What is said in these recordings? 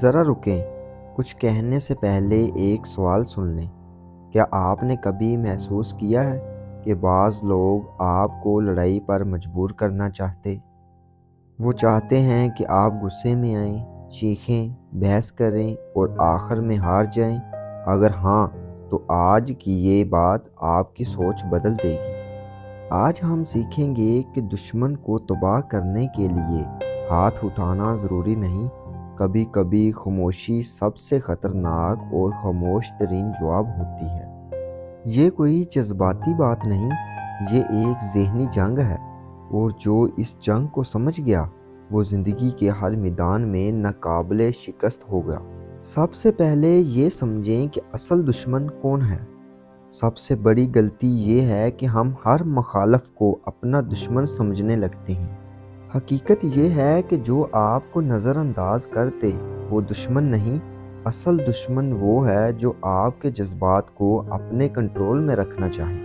ذرا رکیں، کچھ کہنے سے پہلے ایک سوال سن لیں۔ کیا آپ نے کبھی محسوس کیا ہے کہ بعض لوگ آپ کو لڑائی پر مجبور کرنا چاہتے؟ وہ چاہتے ہیں کہ آپ غصے میں آئیں، چیخیں، بحث کریں اور آخر میں ہار جائیں۔ اگر ہاں تو آج کی یہ بات آپ کی سوچ بدل دے گی۔ آج ہم سیکھیں گے کہ دشمن کو تباہ کرنے کے لیے ہاتھ اٹھانا ضروری نہیں، کبھی کبھی خاموشی سب سے خطرناک اور خاموش ترین جواب ہوتی ہے۔ یہ کوئی جذباتی بات نہیں، یہ ایک ذہنی جنگ ہے، اور جو اس جنگ کو سمجھ گیا وہ زندگی کے ہر میدان میں ناقابل شکست ہوگا۔ سب سے پہلے یہ سمجھیں کہ اصل دشمن کون ہے۔ سب سے بڑی غلطی یہ ہے کہ ہم ہر مخالف کو اپنا دشمن سمجھنے لگتے ہیں۔ حقیقت یہ ہے کہ جو آپ کو نظر انداز کرتے وہ دشمن نہیں، اصل دشمن وہ ہے جو آپ کے جذبات کو اپنے کنٹرول میں رکھنا چاہے،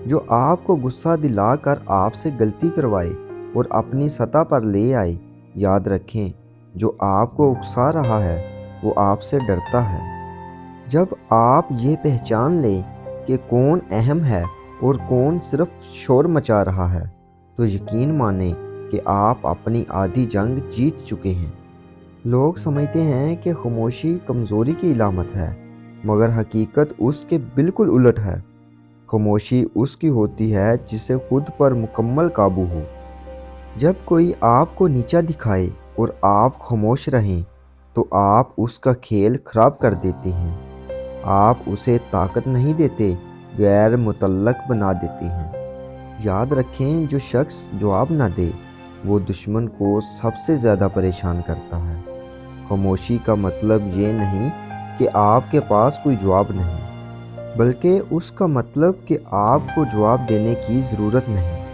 جو آپ کو غصہ دلا کر آپ سے غلطی کروائے اور اپنی سطح پر لے آئے۔ یاد رکھیں، جو آپ کو اکسا رہا ہے وہ آپ سے ڈرتا ہے۔ جب آپ یہ پہچان لیں کہ کون اہم ہے اور کون صرف شور مچا رہا ہے، تو یقین مانیں کہ آپ اپنی آدھی جنگ جیت چکے ہیں۔ لوگ سمجھتے ہیں کہ خاموشی کمزوری کی علامت ہے، مگر حقیقت اس کے بالکل الٹ ہے۔ خاموشی اس کی ہوتی ہے جسے خود پر مکمل قابو ہو۔ جب کوئی آپ کو نیچا دکھائے اور آپ خاموش رہیں تو آپ اس کا کھیل خراب کر دیتے ہیں۔ آپ اسے طاقت نہیں دیتے، غیر متعلق بنا دیتے ہیں۔ یاد رکھیں، جو شخص جواب نہ دے وہ دشمن کو سب سے زیادہ پریشان کرتا ہے۔ خاموشی کا مطلب یہ نہیں کہ آپ کے پاس کوئی جواب نہیں، بلکہ اس کا مطلب کہ آپ کو جواب دینے کی ضرورت نہیں۔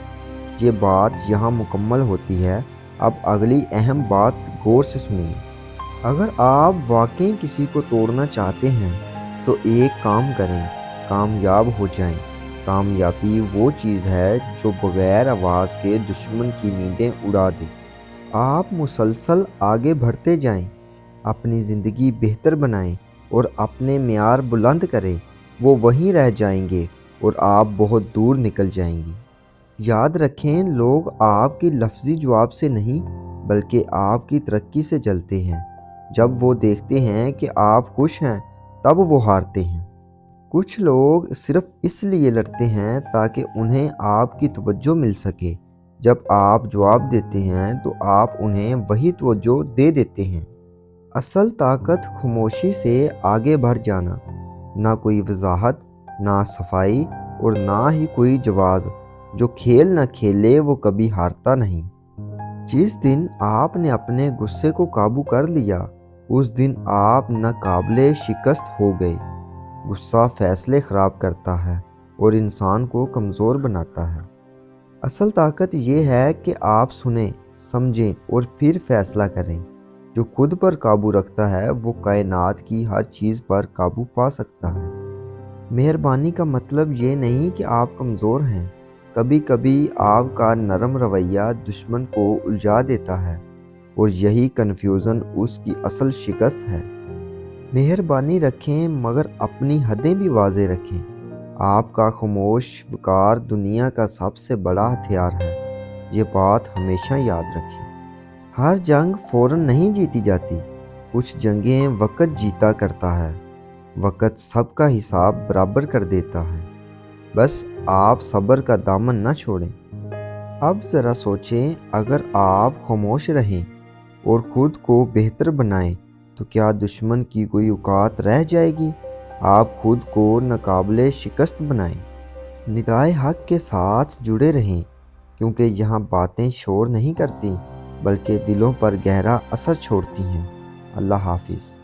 یہ بات یہاں مکمل ہوتی ہے۔ اب اگلی اہم بات غور سے سنیے۔ اگر آپ واقعی کسی کو توڑنا چاہتے ہیں تو ایک کام کریں، کامیاب ہو جائیں۔ کامیابی وہ چیز ہے جو بغیر آواز کے دشمن کی نیندیں اڑا دے۔ آپ مسلسل آگے بڑھتے جائیں، اپنی زندگی بہتر بنائیں اور اپنے معیار بلند کریں، وہ وہیں رہ جائیں گے اور آپ بہت دور نکل جائیں گی۔ یاد رکھیں، لوگ آپ کی لفظی جواب سے نہیں بلکہ آپ کی ترقی سے جلتے ہیں۔ جب وہ دیکھتے ہیں کہ آپ خوش ہیں تب وہ ہارتے ہیں۔ کچھ لوگ صرف اس لیے لڑتے ہیں تاکہ انہیں آپ کی توجہ مل سکے۔ جب آپ جواب دیتے ہیں تو آپ انہیں وہی توجہ دے دیتے ہیں۔ اصل طاقت خاموشی سے آگے بڑھ جانا، نہ کوئی وضاحت، نہ صفائی اور نہ ہی کوئی جواز۔ جو کھیل نہ کھیلے وہ کبھی ہارتا نہیں۔ جس دن آپ نے اپنے غصے کو قابو کر لیا اس دن آپ ناقابل شکست ہو گئے۔ غصہ فیصلے خراب کرتا ہے اور انسان کو کمزور بناتا ہے۔ اصل طاقت یہ ہے کہ آپ سنیں، سمجھیں اور پھر فیصلہ کریں۔ جو خود پر قابو رکھتا ہے وہ کائنات کی ہر چیز پر قابو پا سکتا ہے۔ مہربانی کا مطلب یہ نہیں کہ آپ کمزور ہیں۔ کبھی کبھی آپ کا نرم رویہ دشمن کو الجھا دیتا ہے، اور یہی کنفیوژن اس کی اصل شکست ہے۔ مہربانی رکھیں مگر اپنی حدیں بھی واضح رکھیں۔ آپ کا خاموش وقار دنیا کا سب سے بڑا ہتھیار ہے، یہ بات ہمیشہ یاد رکھیں۔ ہر جنگ فوراً نہیں جیتی جاتی، کچھ جنگیں وقت جیتا کرتا ہے۔ وقت سب کا حساب برابر کر دیتا ہے، بس آپ صبر کا دامن نہ چھوڑیں۔ اب ذرا سوچیں، اگر آپ خاموش رہیں اور خود کو بہتر بنائیں تو کیا دشمن کی کوئی اوقات رہ جائے گی؟ آپ خود کو ناقابل شکست بنائیں۔ ندائے حق کے ساتھ جڑے رہیں، کیونکہ یہاں باتیں شور نہیں کرتی بلکہ دلوں پر گہرا اثر چھوڑتی ہیں۔ اللہ حافظ۔